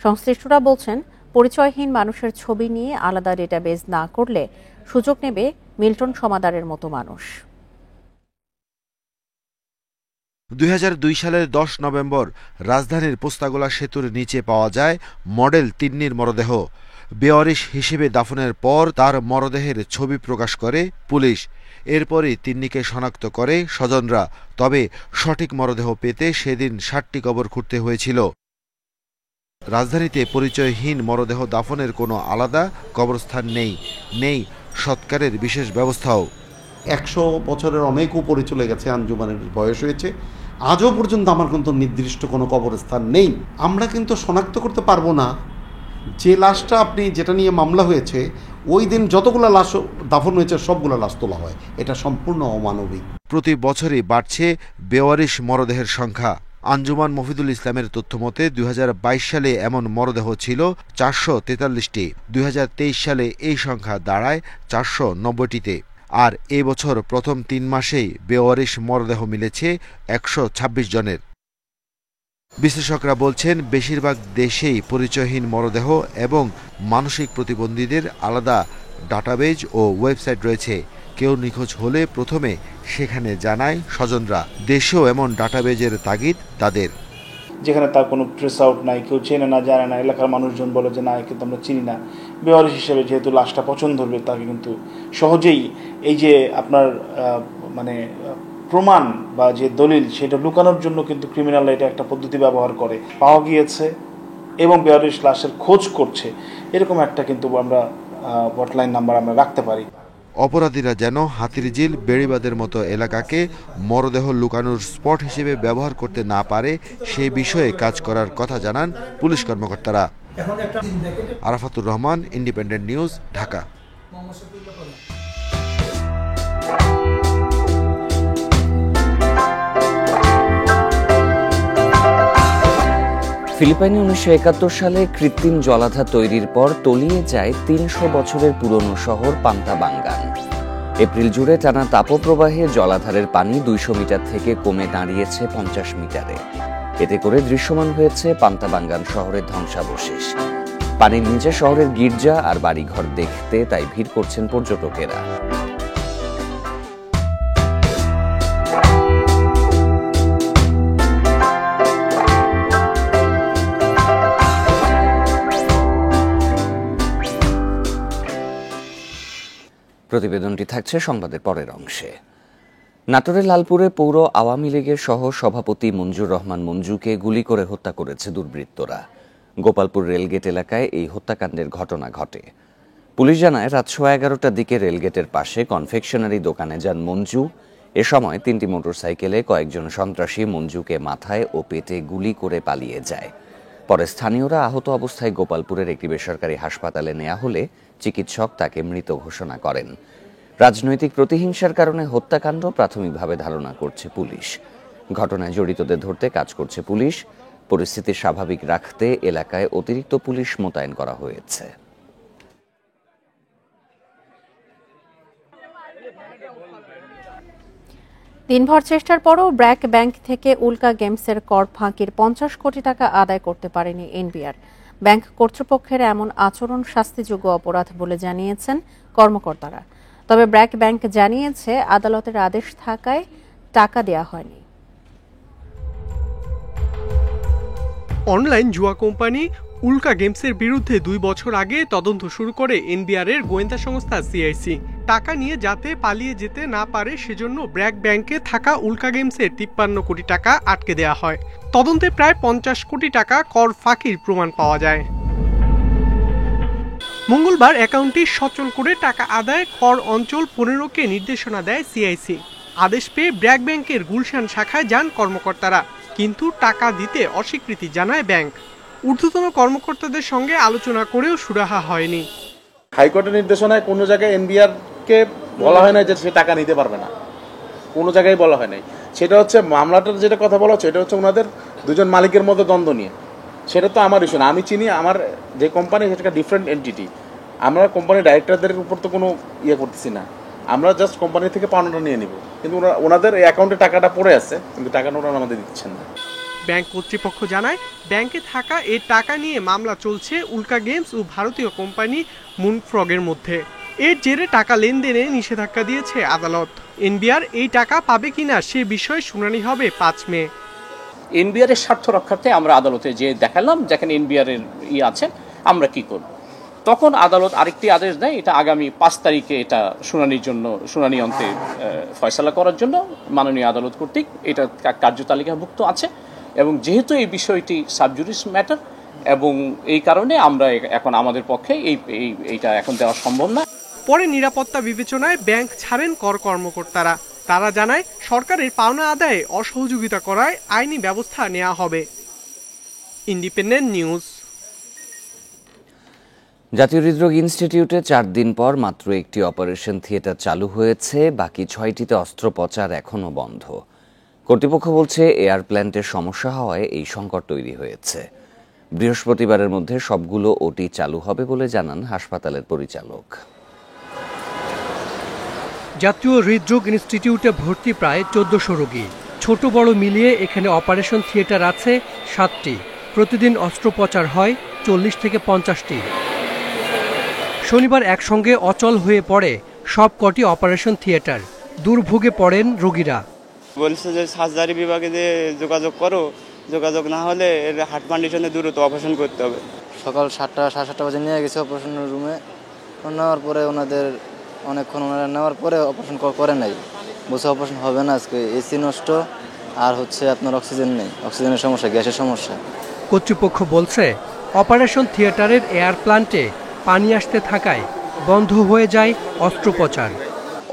সংশ্লিষ্টরা বলছেন, পরিচয়হীন মানুষের ছবি নিয়ে আলাদা ডেটাবেজ না করলে সুযোগ নেবে মিল্টন সমাদারের মতো মানুষ। 2002 সালের 10 নভেম্বর রাজধানীর পোস্তাগোলা সেতুর নিচে পাওয়া যায় মডেল তিন্নির মরদেহ। বেওয়ারিশ হিসেবে দাফনের পর তার মরদেহের ছবি প্রকাশ করে পুলিশ। এরপরই তিন্নিকে শনাক্ত করে স্বজনরা। তবে সঠিক মরদেহ পেতে সেদিন 60টি কবর খুঁড়তে হয়েছিল। রাজধানীতে পরিচয়হীন মরদেহ দাফনের কোনো আলাদা কবরস্থান নেই সৎকারের বিশেষ ব্যবস্থাও। 100 বছরের অনেক উপরে চলে গেছে, আঞ্জুমানের বয়স হয়েছে, আজও পর্যন্ত আমার কিন্তু নির্দিষ্ট কোনো কবরস্থান নেই। আমরা কিন্তু শনাক্ত করতে পারবো না যে লাশটা যেটা নিয়ে মামলা হয়েছে ওই দিন যতগুলো লাশ দাফন হয়েছে সবগুলো লাশ তোলা হয়। এটা সম্পূর্ণ অমানবিক। প্রতি বছরই বাড়ছে বেওয়ারিশ মরদেহের সংখ্যা। আঞ্জুমান মফিদুল ইসলামের তথ্যমতে 2022 সালে এমন মরদেহ ছিল 443টি। 2023 সালে এই সংখ্যা দাঁড়ায় 490টিতে। আর এই বছর প্রথম 3 মাসেই বেওয়ারিশ মরদেহ মিলেছে 126 জনের। বিশ্লেষকরা বলছেন, বেশিরভাগ দেশেই পরিচয়হীন মরদেহ এবং মানসিক প্রতিবন্ধীদের আলাদা ডাটাবেজ ও ওয়েবসাইট রয়েছে। কেউ নিখোঁজ হলে প্রথমে সেখানে জানায় স্বজনরা। দেশেও এমন ডাটাবেজের তাগিদ তাদের। যেখানে তার কোনো ট্রেস আউট নাই, কেউ চেনে না জানে না, এলাকার মানুষজন বলে যে না কিন্তু আমরা চিনি না, বেওয়ারিশ হিসেবে যেহেতু লাশটা পছন্দ হবে তাকে কিন্তু সহজেই এই যে আপনার প্রমাণ বা যে দলিল সেটা লুকানোর জন্য কিন্তু ক্রিমিনাল এটা একটা পদ্ধতি ব্যবহার করে। পাওয়া গিয়েছে এবং বেওয়ারিশ লাশের খোঁজ করছে, এরকম একটা কিন্তু আমরা হটলাইন নাম্বার আমরা রাখতে পারি। অপরাধীরা যেন হাতিরঝিল, বেড়িবাঁধের মতো এলাকাকে মরদেহ লুকানোর স্পট হিসেবে ব্যবহার করতে না পারে সে বিষয়ে কাজ করার কথা জানান পুলিশ কর্মকর্তারা। Arafatur Rahman, independent news, Dhaka. ফিলিপাইনে 1971 সালে কৃত্রিম জলাধার তৈরির পর তলিয়ে যায় 300 বছরের পুরনো শহর পান্তাবাঙ্গান। এপ্রিল জুড়ে টানা তাপপ্রবাহে জলাধারের পানি 200 মিটার থেকে কমে দাঁড়িয়েছে 50 মিটারে। এতে করে দৃশ্যমান হয়েছে পান্তাবাঙ্গান শহরের ধ্বংসাবশেষ। পানির নিচে শহরের গির্জা আর বাড়িঘর দেখতে তাই ভিড় করছেন পর্যটকেরা। প্রতিবেদনটি থাকছে সংবাদের পরের অংশে। নাটোরের লালপুরে পৌর আওয়ামী লীগের সহ সভাপতি মঞ্জুর রহমান মঞ্জুকে গুলি করে হত্যা করেছে দুর্বৃত্তরা। গোপালপুর রেলগেট এলাকায় এই হত্যাকাণ্ডের ঘটনা ঘটে। পুলিশ জানায় রাত 11:15টার দিকে রেলগেটের পাশে কনফেকশনারি দোকানে যান মঞ্জু। এ সময় 3টি মোটরসাইকেলে কয়েকজন সন্ত্রাসী মঞ্জুকে মাথায় ও পেটে গুলি করে পালিয়ে যায়। পরে স্থানীয়রা আহত অবস্থায় গোপালপুরের একটি বেসরকারি হাসপাতালে নেওয়া হলে চিকিৎসক তাকে মৃত ঘোষণা করেন। রাজনৈতিক প্রতিহিংসার কারণে হত্যাকাণ্ড প্রাথমিকভাবে ধারণা করছে পুলিশ। ঘটনায় জড়িতদের ধরতে কাজ করছে পুলিশ। পরিস্থিতি স্বাভাবিক রাখতে এলাকায় অতিরিক্ত পুলিশ মোতায়েন করা হয়েছে। দিনভর চেষ্টার পরও ব্র্যাক ব্যাংক থেকে উল্কা গেমসের কর ফাঁকির 50 কোটি টাকা আদায় করতে পারেনি এনবিআর। ব্যাংক কর্তৃপক্ষের এমন আচরণ শাস্তিযোগ্য অপরাধ বলে জানিয়েছেন কর্মকর্তারা। তবে ব্র্যাক ব্যাংক জানিয়েছে আদালতের আদেশ থাকায় টাকা দেয়া হয়নি। অনলাইন জুয়া কোম্পানি উল্কা গেমসের বিরুদ্ধে 2 বছর আগে তদন্ত শুরু করে এনবিআর এর গোয়েন্দা সংস্থা সিআইসি। টাকা নিয়ে যাতে পালিয়ে যেতে না পারে সেজন্য ব্র্যাক ব্যাংকে থাকা উল্কা গেমসের 53 কোটি টাকা আটকে দেওয়া হয়। তদন্তে প্রায় 50 কোটি টাকা কর ফাঁকির প্রমাণ পাওয়া যায়। মঙ্গলবার অ্যাকাউন্টটি সচল করে টাকা আদায় কর অঞ্চল 15কে নির্দেশনা দেয় সিআইসি। আদেশ পেয়ে ব্র্যাক ব্যাংকের গুলশান শাখায় যান কর্মকর্তারা, কিন্তু টাকা দিতে অস্বীকৃতি জানায় ব্যাংক। ঊর্ধ্বতন কর্মকর্তাদের সঙ্গে আলোচনা করেও সুরাহা হয়নি। হাইকোর্টের নির্দেশনায় কোনো জায়গায় এনবিআর কে বলা হয় না যে সে টাকা নিতে পারবে না, কোনো জায়গায় বলা হয় নাই। সেটা হচ্ছে মামলাটার যেটা কথা বলা হচ্ছে, এটা হচ্ছে ওনাদের দুজন মালিকের মধ্যে দ্বন্দ্ব নিয়ে। সেটা তো আমার ইস্যু না। আমি চিনি আমার যে কোম্পানি সেটা একটা ডিফারেন্ট এন্টিটি। আমরা কোম্পানির ডাইরেক্টরদের উপর তো কোনো ইয়ে করতেছি না, আমরা জাস্ট কোম্পানি থেকে পাওনাটা নিয়ে নিব। কিন্তু ওনাদের অ্যাকাউন্টে টাকাটা পড়ে আছে, কিন্তু টাকাটা ওনারা আমাদের দিচ্ছেন না। ব্যাংক কর্তৃপক্ষ জানায় ব্যাংকে থাকা এই টাকা নিয়ে মামলা চলছে উল্কা গেমস ও ভারতীয় কোম্পানি মুনফ্রগের মধ্যে। এর জেরে টাকা লেনদেনে নিষেধাজ্ঞা দিয়েছে আদালত। এনবিআর এই টাকা পাবে কিনা সে বিষয়ে শুনানি হবে 5 মে। এনবিআর এর স্বার্থ রক্ষার্থে আমরা আদালতে যে দেখালাম যেখানে এনবিআর এর আছে আমরা কি করব। তখন আদালত আরেকটি আদেশ দেয়, এটা আগামী 5 তারিখে এটা শুনানি অন্তে ফয়সালা করার জন্য মাননীয় আদালত কর্তৃক এটা কার্যতালিকাভুক্ত আছে। এবং যেহেতু এই বিষয়টি সাবজুডিস ম্যাটার এবং এই কারণে আমরা এখন আমাদের পক্ষে এইটা এখন দেওয়া সম্ভব না। পরে নিরাপত্তা বিবেচনায় ব্যাংক ছাড়েন কর্মকর্তারা। তারা জানায় সরকারের পাওনা আদায়ে অসহযোগিতা করায় আইনি ব্যবস্থা নেওয়া হবে। Independent news. জাতীয় হৃদরোগ ইনস্টিটিউটে 4 দিন পর মাত্র একটি অপারেশন থিয়েটার চালু হয়েছে, বাকি 6টিতে অস্ত্রোপচার এখনও বন্ধ। কর্তৃপক্ষ বলছে এয়ার প্ল্যান্টের সমস্যা হওয়ায় এই সংকট তৈরি হয়েছে। বৃহস্পতিবারের মধ্যে সবগুলো ওটি চালু হবে বলে জানান হাসপাতালের পরিচালক। জাতীয় হৃদরোগ ইনস্টিটিউটে ভর্তি প্রায় 1400 রোগী। ছোট বড় মিলিয়ে এখানে অপারেশন থিয়েটার আছে 7টি। প্রতিদিন অস্ত্রোপচার হয় 40 থেকে 50টি। শনিবার একসঙ্গে অচল হয়ে পড়ে সব কটি অপারেশন থিয়েটার। দুর্ভোগে পড়েন রোগীরা। বলছে যে সার্জারি বিভাগে যে যোগাযোগ করো, যোগাযোগ না হলে এর হার্ট কন্ডিশনে দ্রুত অপারেশন করতে হবে। সকাল 7টা সাড়ে 7টা বাজে নিয়ে গেছে অপারেশন রুমে। নেওয়ার পরে ওনারা নেওয়ার পরে অপারেশন করে নাই, বলছে অপারেশন হবে না আজকে, এসি নষ্ট আর আপনার অক্সিজেন নেই, অক্সিজেনের সমস্যা, গ্যাসের সমস্যা। কর্তৃপক্ষ বলছে অপারেশন থিয়েটারের এয়ার প্ল্যান্টে পানি আসতে থাকায় বন্ধ হয়ে যায় অস্ত্রোপচার।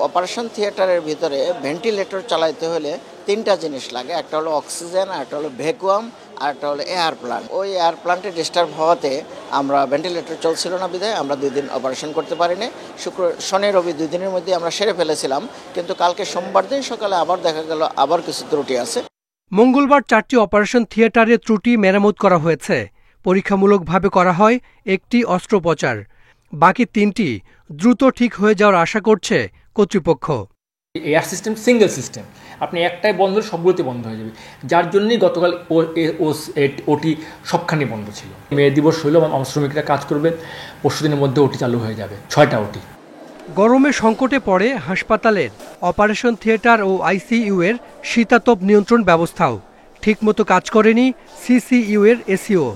অপারেশন থিয়েটারের ভিতরে ভেন্টিলেটর চালাইতে হলে 3টা জিনিস লাগে, একটা হলো অক্সিজেন, একটা হলো ভ্যাকুয়াম, আর একটা হলো এয়ার প্ল্যান্ট। ওই এয়ার প্ল্যান্টে ডিস্টার্ব হওয়াতে আমরা ভেন্টিলেটর চলছিল না বিধায় আমরা 2 দিন অপারেশন করতে পারিনি। শনি রবি 2 দিনের মধ্যে আমরা সেরে ফেলেছিলাম, কিন্তু কালকে সোমবার দিন সকালে আবার দেখা গেল আবার কিছু ত্রুটি আছে। মঙ্গলবার 4টি অপারেশন থিয়েটারে ত্রুটি মেরামত করা হয়েছে। পরীক্ষামূলকভাবে করা হয় একটি অস্ত্রোপচার। বাকি 3টি দ্রুত ঠিক হয়ে যাওয়ার আশা করছে কর্তৃপক্ষ। এয়ার সিস্টেম সিঙ্গেল সিস্টেম, আপনি একটাই বন্ধ সবগুলোতে বন্ধ হয়ে যাবে, যার জন্যই গতকাল ওটি সবখানে বন্ধ ছিল। মে দিবস হইল শ্রমিকরা কাজ করবে, পরশু দিনের মধ্যে ওটি চালু হয়ে যাবে, 6টা ওটি। গরমে সংকটে পড়ে হাসপাতালের অপারেশন থিয়েটার ও আইসিইউ এর শীতাতপ নিয়ন্ত্রণ ব্যবস্থাও। ঠিকমতো কাজ করেনি সিসিইউ এর এসিও।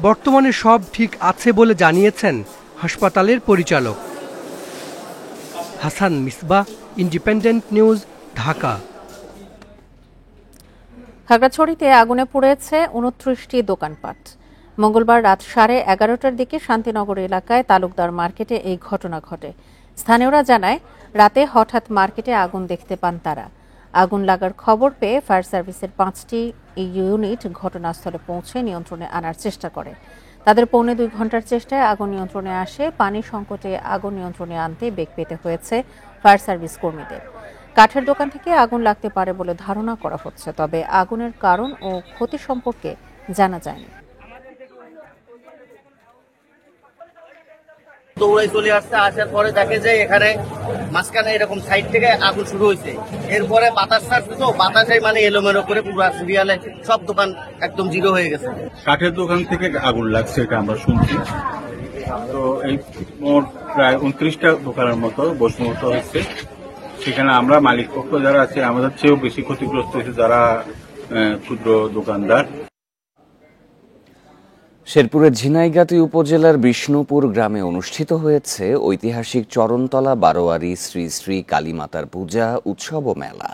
বর্তমানে সব ঠিক আছে বলে জানিয়েছেন হাসপাতালের পরিচালক। Hasan Misbah, independent news, Dhaka. খাগড়াছড়িতে আগুনে পুড়েছে 29টি দোকানপাট। মঙ্গলবার রাত 11:30টার দিকে শান্তিনগর এলাকায় তালুকদার মার্কেটে এই ঘটনা ঘটে। স্থানীয়রা জানায়, রাতে হঠাৎ মার্কেটে আগুন দেখতে পান তারা। আগুন লাগার খবর পেয়ে ফায়ার সার্ভিসের 5টি ইউনিট ঘটনাস্থলে পৌঁছে নিয়ন্ত্রণে আনার চেষ্টা করে। তাদের পৌনে 2 ঘন্টার চেষ্টায় আগুন নিয়ন্ত্রণে আসে। পানি সংকটে আগুন নিয়ন্ত্রণে আনতে বেগ পেতে হয়েছে ফায়ার সার্ভিস কর্মীদের। কাঠের দোকান থেকে আগুন লাগতে পারে বলে ধারণা করা হচ্ছে, তবে আগুনের কারণ ও ক্ষতি সম্পর্কে জানা যায়নি। দৌড়াই চলে আসছে, আসার পরে দেখে যে এখানে মাঝখানে এরকম সাইড থেকে আগুন শুরু হয়েছে। এরপরে বাতাস ছাড়ছে, তো বাতাসে মানে এলোমেলো করে পুরো সিরিয়ালে সব দোকান একদম জিরো হয়ে গেছে। কাঠের দোকান থেকে আগুন লাগছে এটা আমরা শুনছি। তো এই মোট প্রায় 29টা দোকানের মতো বসমুক্ত হচ্ছে। সেখানে আমরা মালিক পক্ষ যারা আছে আমাদের চেয়েও বেশি ক্ষতিগ্রস্ত হয়েছে যারা ক্ষুদ্র দোকানদার। শেরপুরের ঝিনাইগাতি উপজেলার বিষ্ণুপুর গ্রামে অনুষ্ঠিত হয়েছে ঐতিহাসিক চরণতলা বারোয়ারি শ্রী শ্রী কালীমাতার পূজা উৎসব ও মেলা।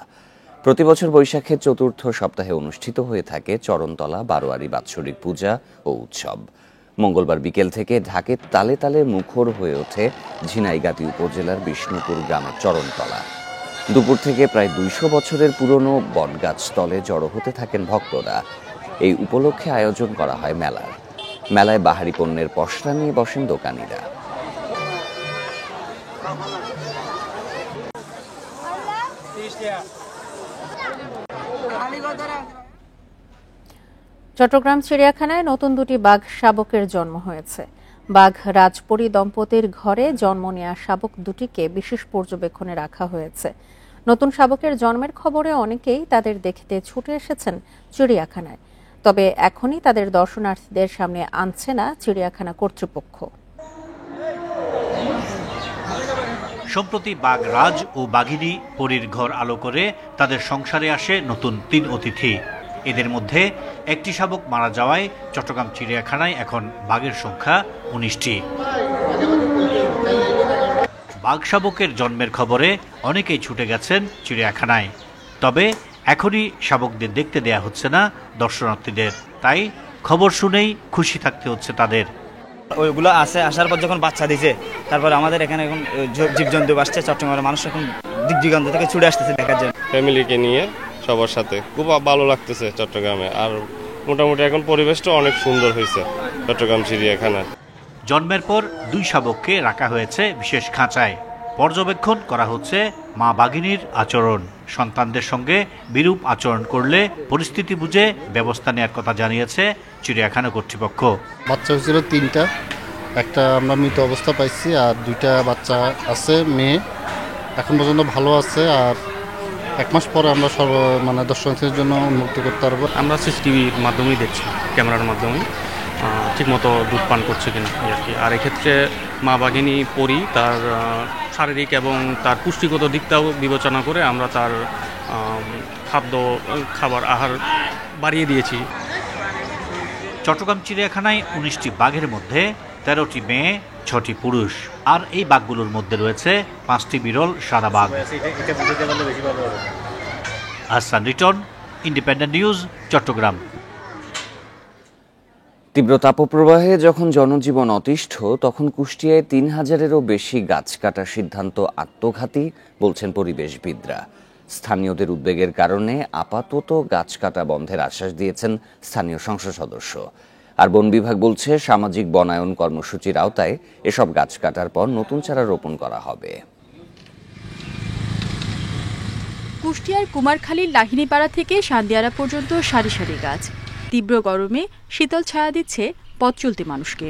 প্রতিবছর বৈশাখের চতুর্থ সপ্তাহে অনুষ্ঠিত হয়ে থাকে চরণতলা বারোয়ারি বাৎসরিক পূজা ও উৎসব। মঙ্গলবার বিকেল থেকে ঢাকের তালে তালে মুখর হয়ে ওঠে ঝিনাইগাতি উপজেলার বিষ্ণুপুর গ্রামের চরণতলা। দুপুর থেকে প্রায় 200 বছরের পুরনো বটগাছ তলে জড়ো হতে থাকেন ভক্তরা। এই উপলক্ষে আয়োজন করা হয় মেলার। মেলায় বাহারি পণ্যের পসরা নিয়ে বসেন দোকানিরা। চট্টগ্রাম চিড়িয়াখানায় নতুন 2টি বাঘ শাবকের জন্ম হয়েছে। বাঘ রাজপরী দম্পতির ঘরে জন্ম নেওয়া শাবক দুটিকে বিশেষ পর্যবেক্ষণে রাখা হয়েছে। নতুন শাবকের জন্মের খবরে অনেকেই তাদের দেখতে ছুটে এসেছেন চিড়িয়াখানায়, তবে এখনই তাদের দর্শনার্থীদের সামনে আনছে না চিড়িয়াখানা কর্তৃপক্ষ। সম্প্রতি বাঘ রাজ ও বাঘিনী পরীর ঘর আলো করে তাদের সংসারে আসে নতুন 3 অতিথি। এদের মধ্যে একটি শাবক মারা যাওয়ায় চট্টগ্রাম চিড়িয়াখানায় এখন বাঘের সংখ্যা 19টি। বাঘ শাবকের জন্মের খবরে অনেকেই ছুটে গেছেন চিড়িয়াখানায়, তবে এখনই শাবকদের দেখতে দেয়া হচ্ছে না দর্শনার্থীদের। তাই খবর শুনেই খুশি থাকতে হচ্ছে তাদের। ওইগুলো আসে, আসার পর যখন বাচ্চা দিছে, তারপর আমাদের এখানে এখন জীবজন্তু আসছে। চট্টগ্রামের মানুষ এখন দিক দিগন্ত থেকে ছুটে আসতেছে দেখার জন্য। ফ্যামিলিকে নিয়ে সবার সাথে খুব ভালো লাগতেছে চট্টগ্রামে। আর মোটামুটি এখন পরিবেশটা অনেক সুন্দর হয়েছে চট্টগ্রাম চিড়িয়াখানা। জন্মের পর 2 শাবককে রাখা হয়েছে বিশেষ খাঁচায়। পর্যবেক্ষণ করা হচ্ছে মা বাঘিনীর আচরণ। সন্তানদের সঙ্গে বিরূপ আচরণ করলে পরিস্থিতি বুঝে ব্যবস্থা নেওয়ার কথা জানিয়েছে চিড়িয়াখানা কর্তৃপক্ষ। বাচ্চা হয়েছিল 3টা, একটা আমরা মৃত অবস্থা পাইছি, আর 2টা বাচ্চা আছে মেয়ে, এখন পর্যন্ত ভালো আছে। আর 1 মাস পরে আমরা দর্শনার্থীদের জন্য উন্মুক্ত করতে পারবো। আমরা সিসিটিভির মাধ্যমেই দেখছি, ক্যামেরার মাধ্যমেই ঠিকমতো দুধ পান করছে কিনা আর কি। আর এক্ষেত্রে মা বাঘিনী পরি তার শারীরিক এবং তার পুষ্টিগত দিকটাও বিবেচনা করে আমরা তার খাবার আহার বাড়িয়ে দিয়েছি। চট্টগ্রাম চিড়িয়াখানায় 19টি বাঘের মধ্যে 13টি মেয়ে, 6টি পুরুষ। আর এই বাঘগুলোর মধ্যে রয়েছে 5টি বিরল সাদা বাঘ। Ahsan Riton, Independent News, Chattogram. তীব্র তাপপ্রবাহে যখন জনজীবন অতিষ্ঠ, তখন কুষ্টিয়ায় 3000-এরও বেশি গাছ কাটার সিদ্ধান্ত আত্মঘাতী বলছেন পরিবেশবিদরা। স্থানীয়দের উদ্বেগের কারণে আপাতত গাছ কাটা বন্ধের আশ্বাস দিয়েছেন স্থানীয় সংসদ সদস্য। আর বন বিভাগ বলছে, সামাজিক বনায়ন কর্মসূচির আওতায় এসব গাছ কাটার পর নতুন চারা রোপণ করা হবে। কুষ্টিয়ার কুমারখালীর লাহিনীপাড়া থেকে সান্দিয়ারা পর্যন্ত সারি সারি গাছ। তীব্র গরমে শীতল ছায়া দিচ্ছে পথ চলতি মানুষকে।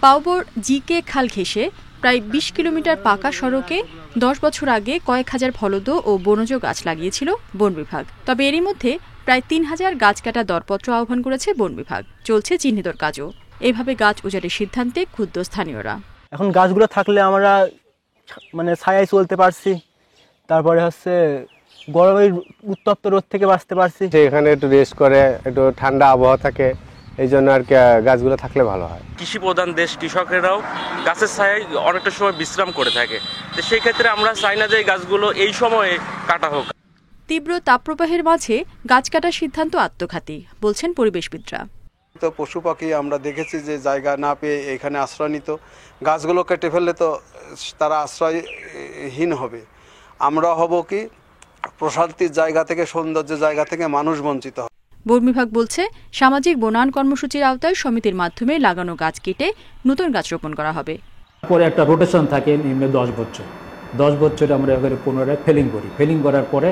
পাউবর জিকে খাল ঘেঁষে প্রায় 20 কিলোমিটার পাকা সড়কে 10 বছর আগে কয়েক হাজার ফলদ ও বনজ গাছ লাগিয়েছিল বন বিভাগ। তবে এরই মধ্যে প্রায় 3000 গাছ কাটা দরপত্র আহ্বান করেছে বন বিভাগ। চলছে চিহ্নিতর কাজও। এভাবে গাছ উজাড়ের সিদ্ধান্তে ক্ষুব্ধ স্থানীয়রা। এখন গাছগুলো থাকলে আমরা ছায়ায় চলতে পারছি, তারপরে গরমের উত্তপ্ত রোদ থেকে বাঁচতে পারছি। এখানে একটু রেস্ট করে, একটু ঠান্ডা আবহাওয়া থাকে, এই জন্য আর কি গাছগুলো থাকলে ভালো হয়। কৃষি প্রধান দেশ, কৃষকেরাও গাছের ছায়ায় অনেকটা সময় বিশ্রাম করে থাকে। তো সেই ক্ষেত্রে আমরা চাই না যে এই গাছগুলো এই সময়ে কাটা হোক। তীব্র তাপপ্রবাহের মাঝে গাছ কাটার সিদ্ধান্ত আত্মঘাতী বলছেন পরিবেশবিদরা। তো পশু পাখি আমরা দেখেছি যে জায়গা না পেয়ে এখানে আশ্রয় নিত, গাছগুলো কেটে ফেললে তো তারা আশ্রয়হীন হবে। আমরা হব কি প্রশান্তির জায়গা থেকে, সৌন্দর্যের জায়গা থেকে মানুষ বঞ্চিত হবে। বন বিভাগ বলছে সামাজিক বনায়ন কর্মসূচির আওতায় সমিতির মাধ্যমে লাগানো গাছ কেটে নতুন গাছ রোপণ করা হবে। পরে একটা রোটেশন থাকে নিম্নে 10 বছর, 10 বছরে আমরা এবারে পুনরায় ফেলিং করি। ফেলিং করার পরে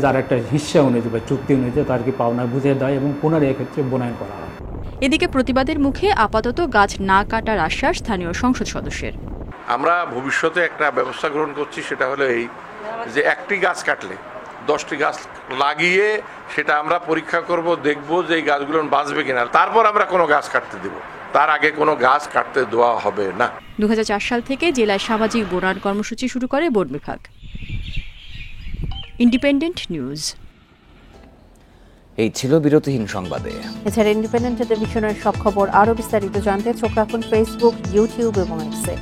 যার একটা হিস্সা অনুযায়ী বা চুক্তি অনুযায়ী তার কি পাওনা বুঝিয়ে দেয় এবং পুনরায় এক্ষেত্রে বনায়ন করা হয়। এদিকে প্রতিবাদের মুখে আপাতত গাছ না কাটার আশ্বাস স্থানীয় সংসদ সদস্যের। আমরা ভবিষ্যতে একটা ব্যবস্থা গ্রহণ করছি, সেটা হলো এই যে একটি গাছ কাটলে 10টি গাছ লাগিয়ে সেটা আমরা পরীক্ষা করব, দেখব যে এই গাছগুলো বাঁচবে কিনা, তারপর আমরা কোনো গাছ কাটতে দেব, তার আগে কোনো গাছ কাটতে দেওয়া হবে না। 2004 সাল থেকে জেলায় সামাজিক বনায়ন কর্মসূচি শুরু করে বন বিভাগ। Independent news. এই ছিল বিরতিহীন সংবাদে। এছাড়া ইন্ডিপেন্ডেন্ট টেলিভিশনের সব খবর আরও বিস্তারিত জানতে চোখ রাখুন ফেসবুক, ইউটিউব এবং এক্সে।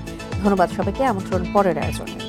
ধন্যবাদ সবাইকে। আমন্ত্রণ পরের আয়োজনে।